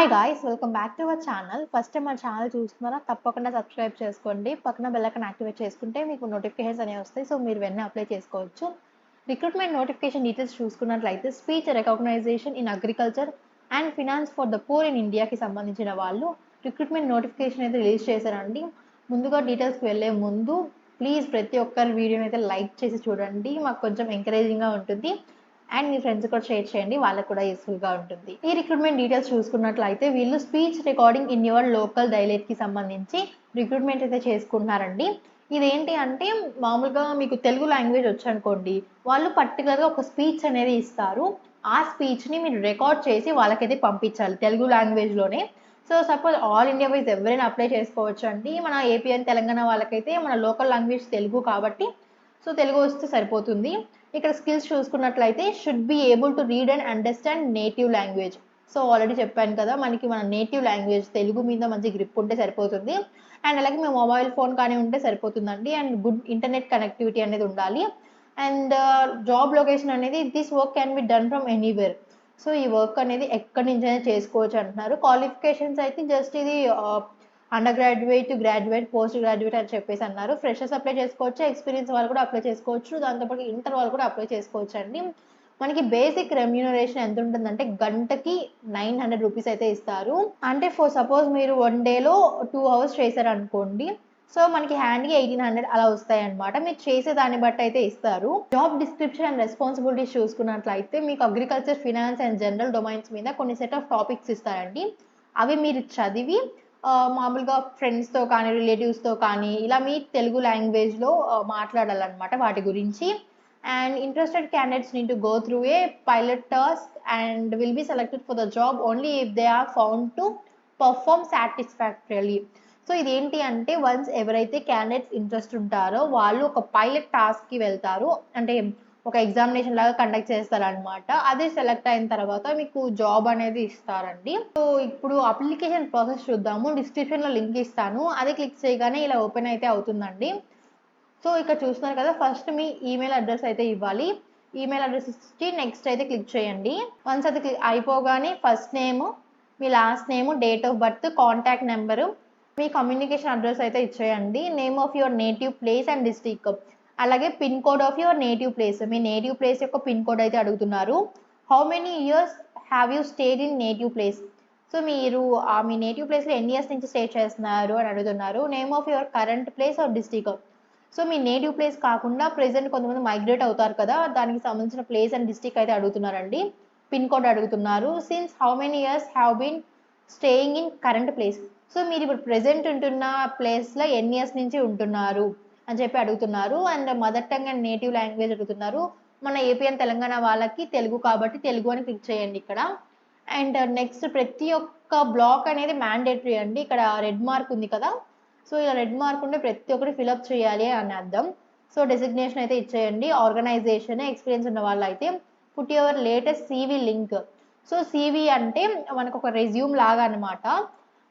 Hi guys, welcome back to our channel. First time మన channel చూస్తున్నారా, తప్పకుండా subscribe చేసుకోండి. పక్కన బెల్ ఐకాన్ యాక్టివేట్ చేసుకుంటే మీకు నోటిఫికేషన్స్ అనేవి వస్తాయి. సో మీరు వెంటనే అప్లై చేసుకోవచ్చు. రిక్రూట్మెంట్ నోటిఫికేషన్ డీటెయిల్స్ చూసుకున్నట్లయితే speech recognition in agriculture and finance for the poor in ఇండియాకి సంబంధించిన వాళ్ళు రిక్రూట్మెంట్ నోటిఫికేషన్ అయితే రిలీజ్ చేశారండి. ముందుగా డీటెయిల్స్కి వెళ్ళే ముందు ప్లీజ్ ప్రతి ఒక్కరి వీడియోని అయితే లైక్ చేసి చూడండి, మాకు కొంచెం ఎంకరేజింగ్గా ఉంటుంది. అండ్ మీ ఫ్రెండ్స్ కూడా షేర్ చేయండి, వాళ్ళకు కూడా యూస్ఫుల్గా ఉంటుంది. ఈ రిక్రూట్మెంట్ డీటెయిల్స్ చూసుకున్నట్లయితే వీళ్ళు speech recording in your local డైలెక్ట్కి సంబంధించి రిక్రూట్మెంట్ అయితే చేసుకుంటున్నారండి. ఇదేంటి అంటే మామూలుగా మీకు తెలుగు లాంగ్వేజ్ వచ్చనుకోండి, వాళ్ళు పర్టికులర్గా ఒక స్పీచ్ అనేది ఇస్తారు. ఆ స్పీచ్ని మీరు రికార్డ్ చేసి వాళ్ళకైతే పంపించాలి తెలుగు లాంగ్వేజ్లోనే. So suppose all India wise ఎవరైనా అప్లై చేసుకోవచ్చు అండి. మన ఏపీ అండ్ తెలంగాణ వాళ్ళకైతే మన లోకల్ లాంగ్వేజ్ తెలుగు కాబట్టి సో తెలుగు వస్తే సరిపోతుంది. ఇక్కడ స్కిల్స్ చూసుకున్నట్లయితే should be able to read and understand native language. So already చెప్పాను కదా, మనకి మన నేటివ్ లాంగ్వేజ్ తెలుగు మీద మంచి గ్రిప్ ఉంటే సరిపోతుంది. అండ్ అలాగే మీ మొబైల్ ఫోన్ కానీ ఉంటే సరిపోతుందండి. అండ్ గుడ్ ఇంటర్నెట్ కనెక్టివిటీ అనేది ఉండాలి. అండ్ జాబ్ లొకేషన్ అనేది this work can be done from anywhere. So ఈ వర్క్ అనేది ఎక్కడి నుంచైనా చేసుకోవచ్చు అంటున్నారు. క్వాలిఫికేషన్స్ అయితే జస్ట్ ఇది under graduate, graduate, post graduate అని చెప్పేసి అన్నారు. ఫ్రెషర్స్ అప్లై చేసుకోవచ్చు, ఎక్స్పీరియన్స్ వాళ్ళు కూడా అప్లై చేసుకోవచ్చు, దాంతోపాటు ఇంటర్ వాళ్ళు కూడా అప్లై చేసుకోవచ్చు అండి. మనకి బేసిక్ రెమ్యూనరేషన్ ఎంత ఉంటుందంటే గంటకి 900 రూపీస్ అయితే ఇస్తారు. అంటే ఫర్ సపోజ్ మీరు 1 డేలో 2 అవర్స్ చేశారనుకోండి, సో మనకి హ్యాండ్కి 1800 అలా వస్తాయి అనమాట. మీరు చేసే దాన్ని బట్టి అయితే ఇస్తారు. జాబ్ డిస్క్రిప్షన్ అండ్ రెస్పాన్సిబిలిటీస్ చూసుకున్నట్లయితే మీకు agriculture, finance and general domains మీద కొన్ని సెట్ ఆఫ్ టాపిక్స్ ఇస్తారండి. అవి మీరు చదివి మామూలుగా ఫ్రెండ్స్తో కానీ రిలేటివ్స్తో కానీ ఇలా మీ తెలుగు లాంగ్వేజ్లో మాట్లాడాలన్నమాట వాటి గురించి. And interested candidates need to go through a pilot task and will be selected for the job only if they are found to perform satisfactorily. So ఇదేంటి అంటే వన్స్ ఎవరైతే క్యాండిడేట్స్ ఇంట్రెస్ట్ ఉంటారో వాళ్ళు ఒక పైలట్ టాస్క్కి వెళ్తారు, అంటే ఒక ఎగ్జామినేషన్ లాగా కండక్ట్ చేస్తారనమాట. అది సెలెక్ట్ అయిన తర్వాత మీకు జాబ్ అనేది ఇస్తారండి. సో ఇప్పుడు అప్లికేషన్ ప్రాసెస్ చూద్దాము. డిస్క్రిప్షన్లో లింక్ ఇస్తాను, అది క్లిక్ చేయగానే ఇలా ఓపెన్ అయితే అవుతుందండి. సో ఇక్కడ చూస్తున్నారు కదా, ఫస్ట్ మీ ఈమెయిల్ అడ్రస్ అయితే ఇవ్వాలి. ఈమెయిల్ అడ్రస్ ఇచ్చి నెక్స్ట్ అయితే క్లిక్ చేయండి. వన్స్ అది అయిపోగానే ఫస్ట్ నేమ్, మీ last name, date of birth, contact number, మీ కమ్యూనికేషన్ అడ్రస్ అయితే ఇచ్చేయండి. Name of your native place and district, అలాగే pin code of your native place, మీ నేటివ్ ప్లేస్ యొక్క పిన్ కోడ్ అయితే అడుగుతున్నారు. How many years have you stayed in native place, so మీరు మీ నేటివ్ ప్లేస్లో ఎన్ని ఇయర్స్ నుంచి స్టే చేస్తున్నారు అని అడుగుతున్నారు. Name of your current place or district, so మీ నేటివ్ ప్లేస్ కాకుండా ప్రెసెంట్ కొంతమంది మైగ్రేట్ అవుతారు కదా, దానికి సంబంధించిన ప్లేస్ అండ్ డిస్ట్రిక్ట్ అయితే అడుగుతున్నారండి. పిన్ కోడ్ అడుగుతున్నారు. Since how many years have been staying in current place, so మీరు ఇప్పుడు ప్రెసెంట్ ఉంటున్న ప్లేస్లో ఎన్ని ఇయర్స్ నుంచి ఉంటున్నారు అని చెప్పి అడుగుతున్నారు. And mother tongue and native language అడుగుతున్నారు. మన ఏపీ అండ్ తెలంగాణ వాళ్ళకి తెలుగు కాబట్టి తెలుగు అని క్లిక్ చేయండి ఇక్కడ. అండ్ నెక్స్ట్ ప్రతి ఒక్క బ్లాక్ అనేది మ్యాండేటరీ అండి. ఇక్కడ రెడ్ మార్క్ ఉంది కదా, సో ఇలా రెడ్ మార్క్ ఉంటే ప్రతి ఒక్కటి ఫిలప్ చేయాలి అని అర్థం. సో డెసిగ్నేషన్ అయితే ఇచ్చేయండి. ఆర్గనైజేషన్, ఎక్స్పీరియన్స్ ఉన్న వాళ్ళు అయితే put your latest CV link. So CV అంటే మనకు ఒక రెజ్యూమ్ లాగా అనమాట.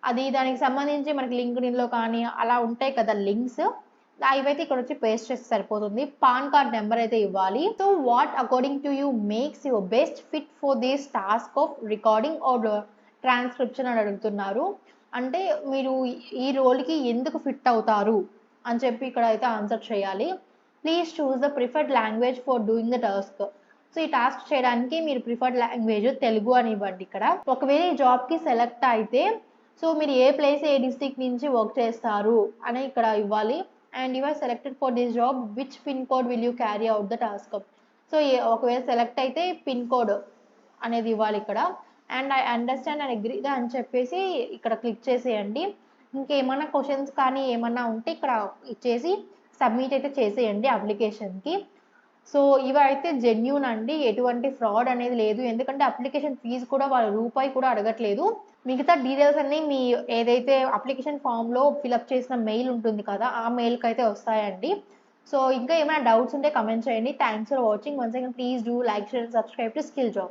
అది దానికి సంబంధించి మనకి లింక్డ్ఇన్లో కానీ అలా ఉంటాయి కదా లింక్స్, ఇవైతే ఇక్కడ వచ్చి పేస్ట్ చేస్తే సరిపోతుంది. పాన్ కార్డ్ నెంబర్ అయితే ఇవ్వాలి. So what according to you makes your best fit for this task of recording or transcription అని అడుగుతున్నారు. అంటే మీరు ఈ రోల్కి ఎందుకు ఫిట్ అవుతారు అని చెప్పి ఇక్కడ అయితే ఆన్సర్ చేయాలి. Please choose the preferred language for doing the task. So ఈ టాస్క్ చేయడానికి మీరు ప్రిఫర్డ్ లాంగ్వేజ్ తెలుగు అని ఇవ్వండి ఇక్కడ. ఒకవేళ ఈ జాబ్కి సెలెక్ట్ అయితే సో మీరు ఏ ప్లేస్, ఏ డిస్ట్రిక్ట్ నుంచి వర్క్ చేస్తారు అని ఇక్కడ ఇవ్వాలి. And you are selected for this job, which pin code will you carry out the task. So ఒకవేళ సెలెక్ట్ అయితే పిన్ కోడ్ అనేది ఇవ్వాలి ఇక్కడ. And I understand and agree అని చెప్పేసి ఇక్కడ క్లిక్ చేసేయండి. ఇంకేమన్నా క్వశ్చన్స్ కానీ ఏమన్నా ఉంటే ఇక్కడ ఇచ్చేసి సబ్మిట్ అయితే చేసేయండి అప్లికేషన్కి. సో ఇవి అయితే జెన్యూన్ అండి, ఎటువంటి ఫ్రాడ్ అనేది లేదు. ఎందుకంటే అప్లికేషన్ ఫీజు కూడా వాళ్ళు రూపాయి కూడా అడగట్లేదు. మిగతా డీటెయిల్స్ అన్నీ మీ ఏదైతే అప్లికేషన్ ఫామ్లో ఫిలప్ చేసిన మెయిల్ ఉంటుంది కదా, ఆ మెయిల్కి అయితే వస్తాయండి. సో ఇంకా ఏమైనా డౌట్స్ ఉంటే కమెంట్ చేయండి. Thanks for watching. Once again please do like, share, subscribe to skill job.